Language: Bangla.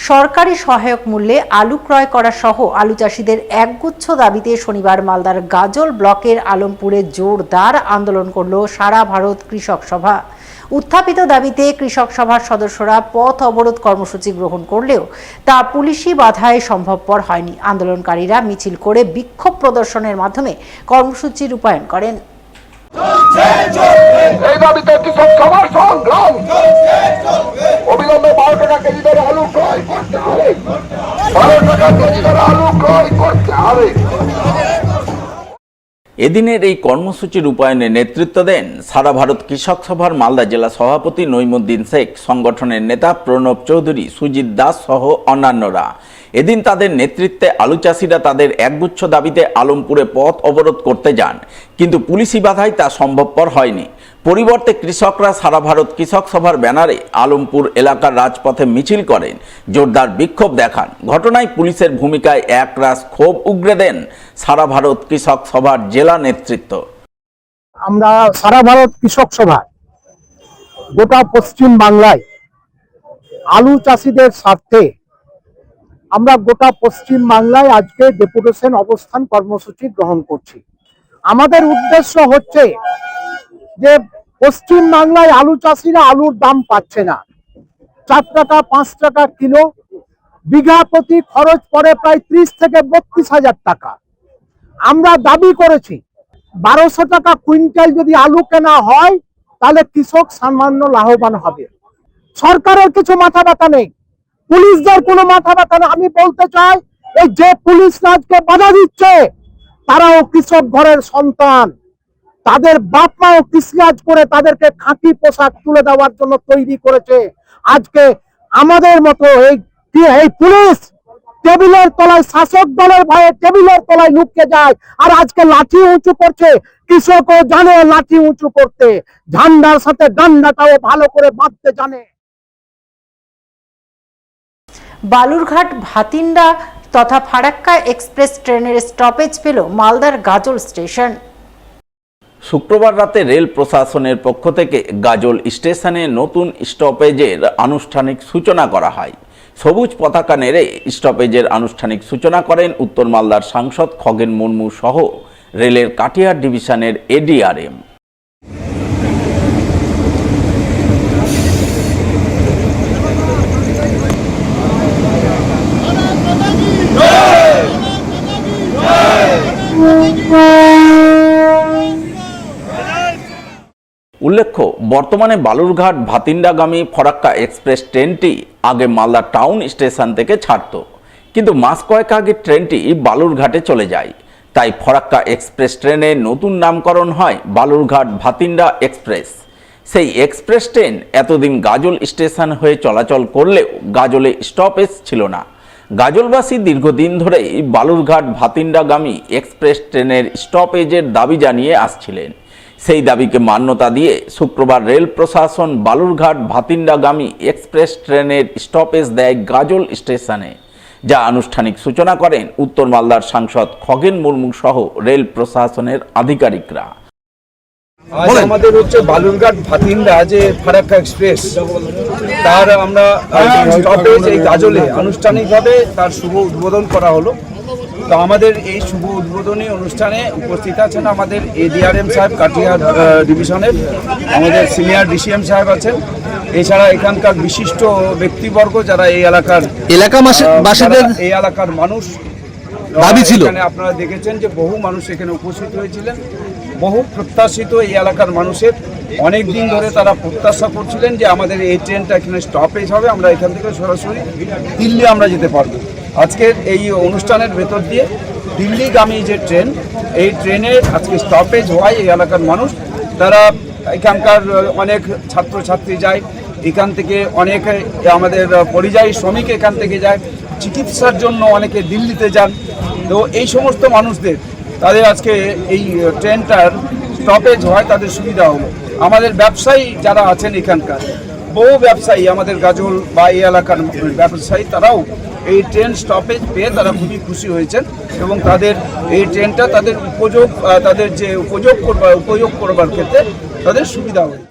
সরকারি সহায়ক মূল্যে আলু ক্রয় করা সহ আলু চাষিদের একগুচ্ছ দাবিতে শনিবার মালদার গাজল ব্লকের আলমপুরে জোরদার আন্দোলন করল সারা ভারত কৃষক সভা। উত্থাপিত দাবিতে কৃষক সভার সদস্যরা পথ অবরোধ কর্মসূচি গ্রহণ করলেও তা পুলিশি বাধায় সম্ভবপর হয়নি। আন্দোলনকারীরা মিছিল করে বিক্ষোভ প্রদর্শনের মাধ্যমে কর্মসূচি রূপায়ণ করেন। এদিনের এই কর্মসূচি রূপায়ণে নেতৃত্ব দেন সারা ভারত কৃষক সভার মালদা জেলা সভাপতি নইমুদ্দিন শেখ, সংগঠনের নেতা প্রণব চৌধুরী, সুজিত দাস সহ অন্যান্যরা। এদিন তাদের নেতৃত্বে আলু চাষিরা তাদের একগুচ্ছ দাবিতে আলমপুরে পথ অবরোধ করতে যান, কিন্তু পুলিশি বাধায় তা সম্ভবপর হয়নি। পরিবর্তে কৃষকরা সারা ভারত কৃষক সভার ব্যানারে আলমপুর এলাকার রাজপথে মিছিল করেন, জোরদার বিক্ষোভ দেখান। ঘটনায় পুলিশের ভূমিকায় একরাশ ক্ষোভ উগরে দেন সারা ভারত কৃষক সভার জেলা নেতৃত্ব। আমরা সারা ভারত কৃষক সভা গোটা পশ্চিম বাংলায় আলু চাষিদের স্বার্থে আমরা গোটা পশ্চিম বাংলায় আজকে ডেপুটেশন অবস্থান কর্মসূচি গ্রহণ করছি। আমাদের উদ্দেশ্য হচ্ছে যে পশ্চিম বাংলায় আলু চাষিরা আলুর দাম পাচ্ছে না। 4 টাকা 5 টাকা কিলো, বিঘা প্রতি খরচ পড়ে প্রায় 30 থেকে 32 হাজার টাকা। আমরা দাবি করেছি 1200 টাকা কুইন্টাল যদি আলু কেনা হয় তাহলে কৃষক সামান্য লাভবান হবে। সরকারের কিছু মাথা ব্যথা নেই, পুলিশদের কোনো মাথা ব্যথা নেই। আমি বলতে চাই, এই যে পুলিশ রাজকে বাধা দিচ্ছে তারাও কৃষক ঘরের সন্তান, তাদের বাপ মাও কৃষিকাজ করে তাদেরকে খাঁটি পোশাক তুলে দেওয়ার জন্য তৈরি করেছে। আজকে আমাদের মতো এই পুলিশ টেবিলের তলায়, শাসক দলের ভয়ে টেবিলের তলায় লুকিয়ে যায় আর আজকে লাঠি উঁচু করছে। কৃষকও জানে লাঠি উঁচু করতে, ঝান্ডার সাথে ডান্ডাটাও ভালো করে বাঁধতে জানে। বালুরঘাট ভাতিন্ডা তথা ফারাক্কা এক্সপ্রেস ট্রেনের স্টপেজ পেল মালদার গাজল স্টেশন। শুক্রবার রাতে রেল প্রশাসনের পক্ষ থেকে গাজল স্টেশনে নতুন স্টপেজের আনুষ্ঠানিক সূচনা করা হয়। সবুজ পতাকা নেড়ে স্টপেজের আনুষ্ঠানিক সূচনা করেন উত্তর মালদার সাংসদ খগেন মুর্মু সহ রেলের কাটিহার ডিভিশনের এডিআরএম। উল্লেখ্য, বর্তমানে বালুরঘাট ভাতিন্ডাগামী ফরাক্কা এক্সপ্রেস ট্রেনটি আগে মালদা টাউন স্টেশন থেকে ছাড়ত, কিন্তু মাস কয়েক আগে ট্রেনটি বালুরঘাটে চলে যায়। তাই ফরাক্কা এক্সপ্রেস ট্রেনের নতুন নামকরণ হয় বালুরঘাট ভাতিন্ডা এক্সপ্রেস। সেই এক্সপ্রেস ট্রেন এতদিন গাজল স্টেশন হয়ে চলাচল করলেও গাজলে স্টপেজ ছিল না। গাজলবাসী দীর্ঘদিন ধরেই বালুরঘাট ভাতিন্ডাগামী এক্সপ্রেস ট্রেনের স্টপেজের দাবি জানিয়ে আসছিলেন। সেই দাবিকে মান্যতা দিয়ে শুক্রবার রেল প্রশাসন বালুরঘাট ভাতিন্ডাগামী এক্সপ্রেস ট্রেনের স্টপেজ দেয় গাজল স্টেশনে, যা আনুষ্ঠানিক সূচনা করেন উত্তর মালদার সাংসদ খগেন মুর্মু সহ রেল প্রশাসনের আধিকারিকরা। আজ আমাদের হচ্ছে বালুরঘাট ভাতিন্ডা যে ফারাক্কা এক্সপ্রেস, তার আমরা স্টপেজ এই গাজলে আনুষ্ঠানিকভাবে তার শুভ উদ্বোধন করা হলো। তো আমাদের এই শুভ উদ্বোধনী অনুষ্ঠানে উপস্থিত আছেন আমাদের এডিআরএম সাহেব, কাটিহার ডিভিশনের আমাদের সিনিয়র ডিসিএম সাহেব আছেন। এছাড়া এখানকার বিশিষ্ট ব্যক্তিবর্গ যারা এই এলাকার মানুষ দাবি ছিল। আপনারা দেখেছেন যে বহু মানুষ এখানে উপস্থিত হয়েছিলেন। বহু প্রত্যাশিত এই এলাকার মানুষের অনেক দিন ধরে তারা প্রত্যাশা করছিলেন যে আমাদের এই ট্রেনটা এখানে স্টপেজ হবে, আমরা এখান থেকে সরাসরি দিল্লি আমরা যেতে পারবো। আজকের এই অনুষ্ঠানের ভেতর দিয়ে দিল্লিগামী যে ট্রেন, এই ট্রেনের আজকে স্টপেজ হওয়ায় এই এলাকার মানুষ, তারা এখানকার অনেক ছাত্রছাত্রী যায়, এখান থেকে অনেক আমাদের পরিযায়ী শ্রমিক এখান থেকে যায়, চিকিৎসার জন্য অনেকে দিল্লিতে যান। তো এই সমস্ত মানুষদের তাদের আজকে এই ট্রেনটার স্টপেজ হয় তাদের সুবিধা হলো। আমাদের ব্যবসায়ী যারা আছেন এখানকার, বহু ব্যবসায়ী আমাদের গাজল বা এই এলাকার ব্যবসায়ী, তারাও এই ট্রেন স্টপেজ পেয়ে তারা খুবই খুশি হয়েছেন এবং তাদের এই ট্রেনটা তাদের উপযোগ করবার ক্ষেত্রে তাদের সুবিধা হয়েছে।